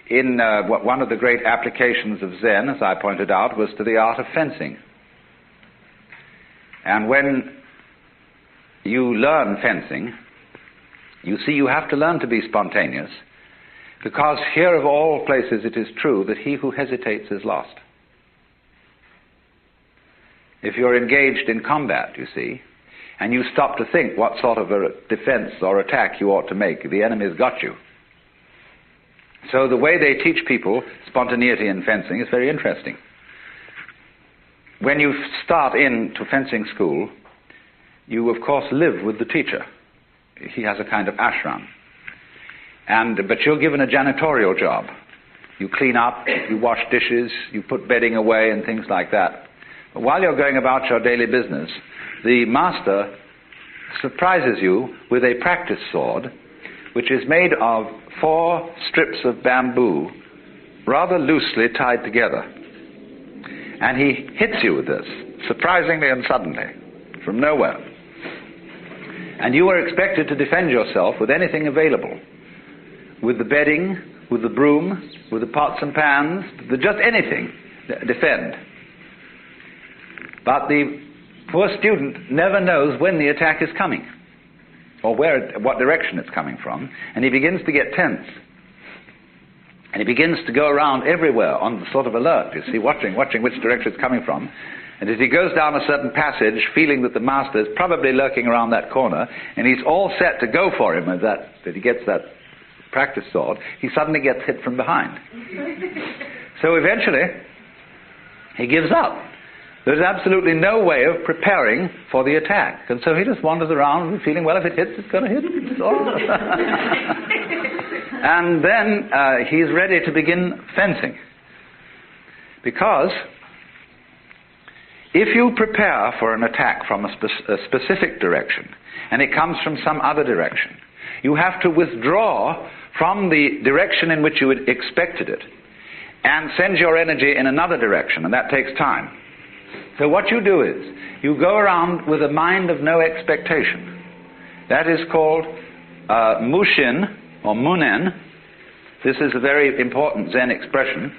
one of the great applications of Zen, as I pointed out, was to the art of fencing. And when you learn fencing, you see you have to learn to be spontaneous, because here of all places it is true that he who hesitates is lost. If you're engaged in combat, you see, and you stop to think what sort of a defense or attack you ought to make, the enemy's got you. So the way they teach people spontaneity in fencing is very interesting. When you start into fencing school, you of course live with the teacher. He has a kind of ashram. But you're given a janitorial job. You clean up, you wash dishes, you put bedding away and things like that. But while you're going about your daily business, the master surprises you with a practice sword, which is made of 4 strips of bamboo, rather loosely tied together. And he hits you with this, surprisingly and suddenly, from nowhere. And you are expected to defend yourself with anything available. With the bedding, with the broom, with the pots and pans, with just anything, defend. But the poor student never knows when the attack is coming, or what direction it's coming from, and he begins to get tense. And he begins to go around everywhere on the sort of alert, you see, watching which direction it's coming from. And as he goes down a certain passage, feeling that the master is probably lurking around that corner, and he's all set to go for him, that he gets that practice sword, he suddenly gets hit from behind. So eventually, he gives up. There's absolutely no way of preparing for the attack. And so he just wanders around feeling, well, if it hits, it's going to hit. It's all right. And then he's ready to begin fencing. Because if you prepare for an attack from a specific direction, and it comes from some other direction, you have to withdraw from the direction in which you had expected it, and send your energy in another direction, and that takes time. So what you do is, you go around with a mind of no expectation. That is called mushin, or munen. This is a very important Zen expression.